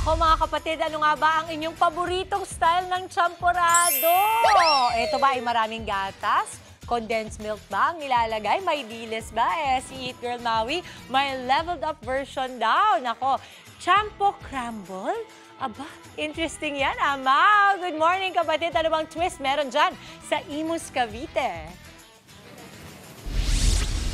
Nako mga kapatid, ano nga ba ang inyong paboritong style ng champorado? Ito ba ay maraming gatas? Condensed milk ba ang nilalagay? May dilis ba? Si Eat Girl Maui, may leveled up version daw. Nako, champo crumble? Aba, interesting yan, Ama. Good morning kapatid. Ano bang twist meron dyan sa Imus, Cavite?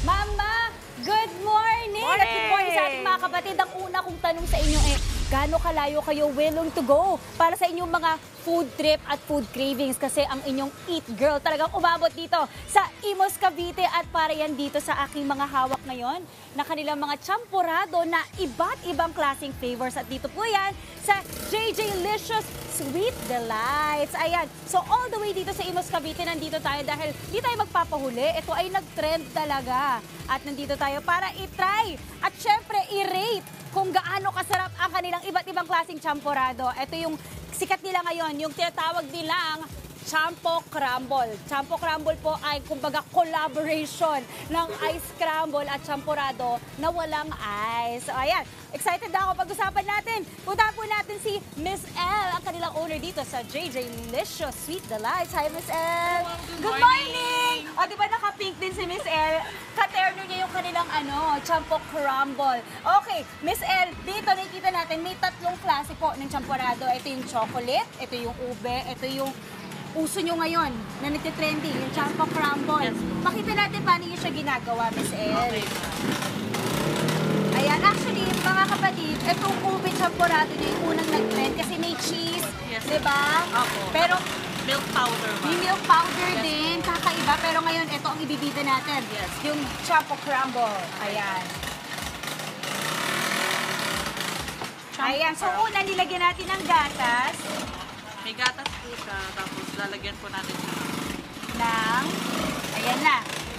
Mama, good morning! At good morning sa ating mga kapatid. Ang una kong tanong sa inyo gaano kalayo kayo willing to go para sa inyong mga food trip at food cravings? Kasi ang inyong Eat Girl talagang umabot dito sa Imus, Cavite at para yan dito sa aking mga hawak ngayon na kanilang mga champorado na iba't ibang klaseng flavors. At dito po yan sa JJ Licious Sweet Delights. Ayan. So all the way dito sa Imus, Cavite, nandito tayo dahil di tayo magpapahuli. Ito ay nag-trend talaga. At nandito tayo para i-try at syempre i-rate kung gaano kasarap ang kanilang iba't ibang klaseng champorado. Ito yung sikat nila ngayon, yung tinatawag nilang Champo Crumble. Champo Crumble po ay kumbaga collaboration ng ice crumble at champorado na walang ice. So ayan, excited na ako pag-usapan natin. Punta po natin si Miss L, ang kanilang owner dito sa JJ Licious Sweet Delights. Hi Miss L! Good morning! O diba naka-pink din si Miss L? Katerno niya yung kanilang Champo Crumble. Okay, Miss L, dito nakikita natin may tatlong klase po ng champorado. Ito yung chocolate, ito yung ube, ito yung uso nyo ngayon na nagtitrending, yung Champo Crumble. Pakita natin paano nyo siya ginagawa, Miss El. Okay. Ayan, actually, mga kapatid, itong ube champorado nyo yung unang nag-trend kasi may cheese, Yes. diba? Opo. Pero Milk powder ba? may milk powder Yes. din, kakaiba. Pero ngayon, ito ang ibibida natin. Yes. Yung Champo Crumble. Ayan. Ayan, so una nilagyan natin ng gatas. May gatas po siya, tapos lalagyan po natin siya. Ayan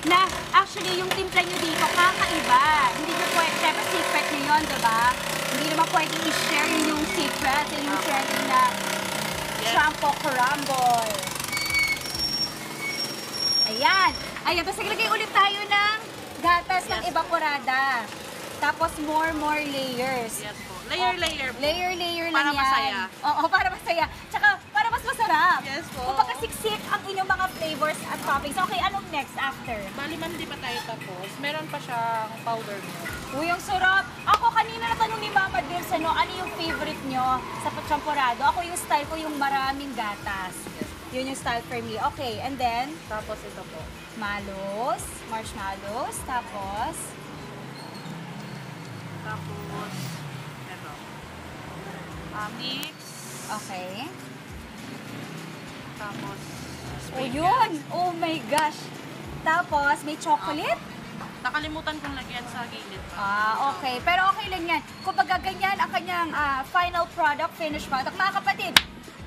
na actually yung timpla nyo dito kakaiba. Hindi nyo pwede, syempre secret nyo yun, diba? Hindi naman pwedeng i-share yun yung secret, yung sharing na Champo Crumble. Ayan, tapos naglagay ulit tayo ng gatas ng evaporada. Tapos more layers. Yes po. Layer po. Layer lang Para yan. masaya. Oo, para masaya. Tsaka, para mas masarap. Yes po. Kung pagkasiksik ang inyong mga flavors at toppings. Okay, anong next after? Bali man di pa tayo tapos, meron pa siyang powder milk. Uy, ang sarap. Ako, kanina natanong ni Mama Dils, ano yung favorite nyo sa champorado? Ako yung style ko yung maraming gatas. Yun yung style for me. Okay, and then? Tapos ito po. Marshmallows. Tapos, ito. Mix. okay. Tapos, Oh, sprinkles. yun! Oh my gosh! Tapos, may chocolate? Nakalimutan kong lagyan sa gilid pa. Okay. Pero okay lang yan. Kung ganyan ang kanyang final product, finished product. Mga kapatid,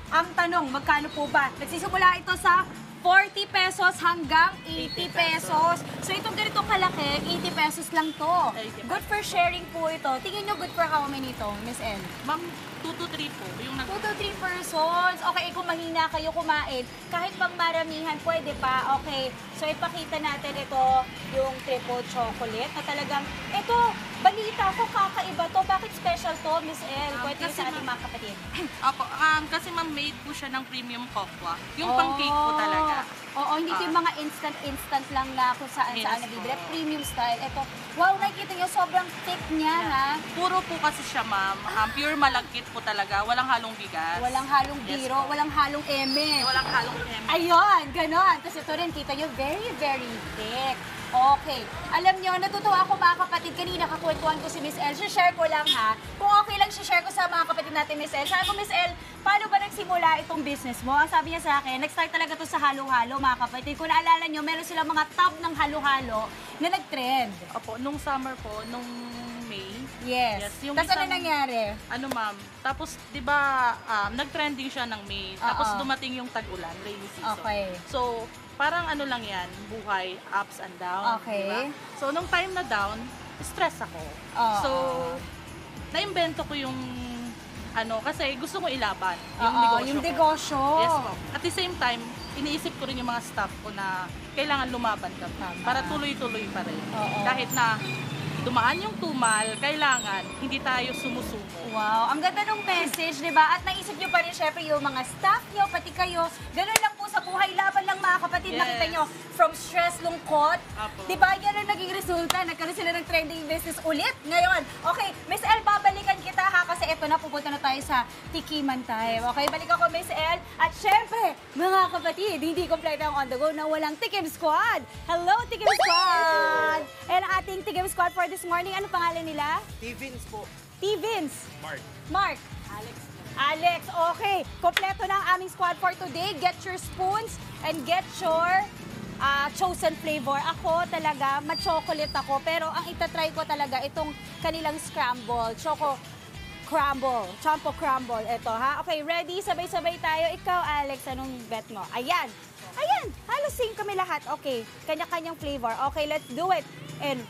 ang tanong, magkano po ba? Nagsisimula ito sa 40 pesos hanggang 80 pesos. So itong ganitong kalaki, 80 pesos lang to. Good for sharing po ito. Tingin nyo good for how many ito, Miss N? Ma'am, 2 to 3 po. Yung 2 to 3 persons. Okay, kung mahina kayo kumain, kahit pang maramihan, pwede pa. Okay, so ipakita natin ito, yung triple chocolate na talagang, ito, balita ko, kakaiba to. Bakit special to, Miss L? Pwede kasi sa ating mga kapatid. Opo, kasi ma'am made po siya ng premium cocoa. Yung pang-cake po talaga. Oo, hindi ito yung mga instant lang na kung saan Yes, nabibili. po. Premium style. Ito, wow, nakikita nyo, sobrang thick niya, ha? Puro po kasi siya, ma'am. Pure malagkit po talaga. Walang halong bigas. Walang halong Yes, biro, po. walang halong eme. Walang halong eme. Ayun, ganon. Tapos ito rin, kita nyo, very thick. Okay. Alam nyo, natutuwa ako mga kapatid. Kanina kakwentuhan ko si Miss El. Share ko lang ha. Kung okay lang, share ko sa mga kapatid natin, Miss El. Sabi ko, Miss El, paano ba nagsimula itong business mo? Ang sabi niya sa akin, nag-start talaga to sa halo-halo, mga kapatid. Kung naalala nyo, meron silang mga tub ng halo-halo na nag-trend. Opo, nung summer po, nung May. Yes. Yung Tapos ano isang- nangyari? Ano ma'am, tapos 'di ba nag-trending siya ng May. Tapos Oo. dumating yung tag-ulan, rainy season. Okay. So, parang ano lang 'yan, buhay, ups and down, Okay. di ba? So, nung time na down, stress ako. Oo. So, naimbento ko yung kasi gusto ko ilaban Yung ko. negosyo. Yes po. At the same time, iniisip ko rin yung mga staff ko na kailangan lumaban ka para tuloy-tuloy pa rin. Oo. Kahit na dumaan yung tumal, kailangan hindi tayo sumusuko. Wow, ang ganda ng message, di ba? At naisip nyo pa rin syempre yung mga staff nyo, pati kayo. Ganun lang po sa buhay, laban lang mga kapatid. Yes. Nakita nyo, from stress, lungkot. Apo. Di ba? Yan ang naging resulta. Nagkaroon sila ng trending business ulit ngayon. Okay, Miss El, babalikan kita ha, kasi eto na, pupunta na tayo sa Tikiman time. Okay, balik ako Miss El. At syempre, mga kapatid, hindi kompleto ang on the go na walang Tikim Squad. Hello, Tikim Squad! And ang ating Tikim Squad for this morning, ano pangalan nila? T-Vince po. T-Vince. Mark. Mark. Alex, okay. Kompleto na ang aming squad for today. Get your spoons and get your chosen flavor. Ako talaga, ma-chocolate ako. Pero ang itatry ko talaga, itong kanilang scramble. Choco crumble. Ito ha. Okay, ready? Sabay-sabay tayo. Ikaw, Alex, anong bet mo? Ayan. Halos same kami lahat. Okay, kanya-kanyang flavor. Okay, let's do it. And,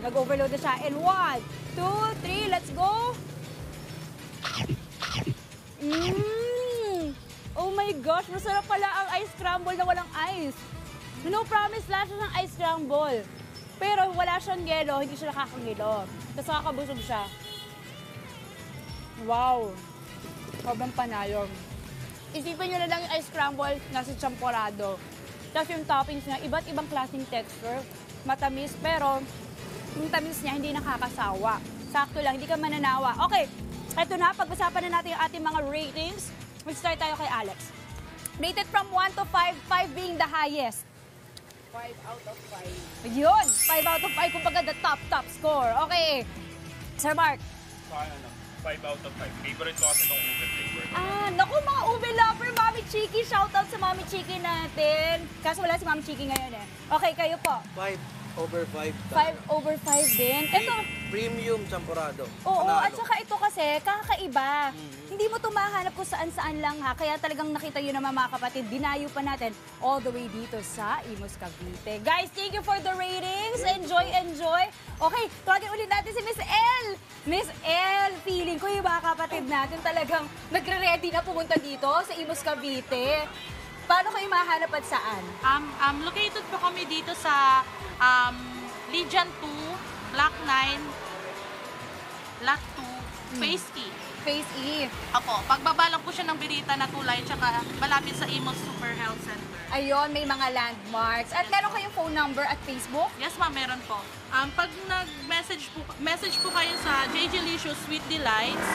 nag-overload na siya. And 1, 2, 3, let's go. Oh my gosh, masarap pala ang ice scramble na walang ice. No promise, lahat siya ng ice scramble. Pero wala siyang yelo, hindi siya nakakangilo. Tapos nakakabusog siya. Wow! Sobrang panayong. Isipin nyo na lang yung ice scramble nasa champorado. Tapos yung toppings niya, iba't ibang klaseng texture. Matamis, pero yung tamis niya hindi nakakasawa. Sakto lang, hindi ka mananawa. Okay, eto na, pag-usapan na natin yung ating mga ratings. Mag-start tayo kay Alex. Rated from 1 to 5, 5 being the highest. 5 out of 5. Yun, 5 out of 5, kumbaga the top score. Okay, Sir Mark. 5 out of 5. Favorite ko kasi itong ube flavor. Naku mga ube lover, Mami Chiki. Shoutout sa Mami Chiki natin. Kaso wala si Mami Chiki ngayon eh. Okay, kayo po. 5 over 5. 5 over 5 din. Ito, Premium champorado. oo, Panalo. at saka ito kasi, kakaiba. Hindi mo ito mahanap kung saan-saan lang ha. Kaya talagang nakita yun naman mga kapatid, dinayo pa natin all the way dito sa Imus Cavite. Guys, thank you for the ratings. Enjoy. Okay, tawagin ulit natin si Miss El. Miss El, feeling ko yung mga kapatid natin talagang nagre-ready na pumunta dito sa Imus Cavite. Paano kayo mahanap at saan? Located po kami dito sa Legion 2, Block 9, Lot 2, Phase E. Phase E. Opo, pagbaba lang po siya ng Birita na tulay, tsaka malapit sa Imos Super Health Center. Ayun, may mga landmarks. At meron kayong phone number at Facebook? Yes ma'am, meron po. Pag message po kayo sa JJ Licious Sweet Delights,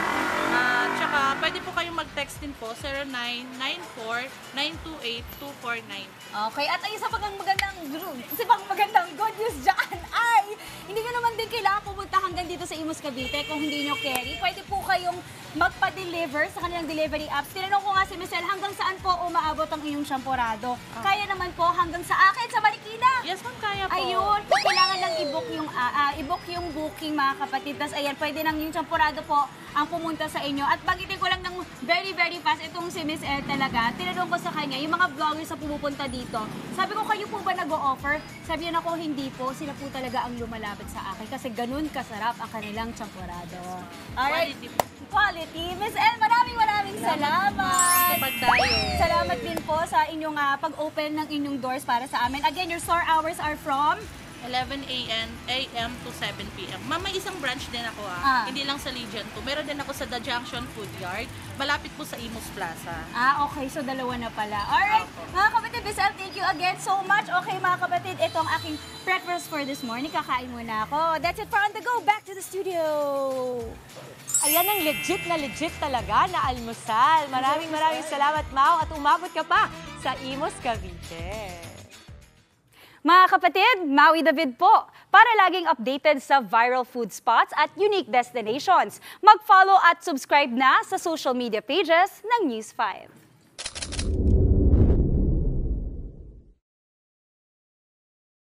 tsaka pwede po kayong mag-text din po, 0994-928-249. Okay, at ay isa pang magandang good news dyan ay hindi nyo naman din kailangan pumunta hanggang dito sa Imus Cavite kung hindi nyo carry. Pwede po kayong magpa-deliver sa kanilang delivery apps. Tinanong ko nga si Michelle, hanggang saan po umaabot ang inyong champorado? Kaya naman po hanggang sa akin, sa Marikina. Yes ma'am, kaya po. Ayun, kailangan lang i-book yung booking mga kapatid. Tapos ayan, pwede nang yung champorado po ang pumunta sa inyo. At bagitin ko lang ng very fast, itong si Miss El talaga. Tinanong ko sa kanya, yung mga vloggers na pumupunta dito, sabi ko, kayo po ba nag-o-offer? Sabi niya ako, hindi po. Sila po talaga ang lumalapit sa akin kasi ganun kasarap ang kanilang champorado. Alright. Quality. Miss El, maraming salamat. Kapag tayo. Salamat din po sa inyong pag-open ng inyong doors para sa amin. Again, your store hours are from? 11 a.m. to 7 p.m. Ma'am, may isang branch din ako Hindi lang sa Legion 2. Meron din ako sa The Junction Food Yard. Malapit po sa Imus Plaza. Okay. So dalawa na pala. Alright. Mga kapatid, Miss El, thank you again so much. Okay, mga kapatid, ito ang aking breakfast for this morning. Kakain muna ako. That's it for On The Go. Back to the studio. Ayan ang legit talaga na almusal. Maraming salamat, Mau, at umabot ka pa sa Imus Cavite. Mga kapatid, Maui David po. Para laging updated sa viral food spots at unique destinations, mag-follow at subscribe na sa social media pages ng News 5.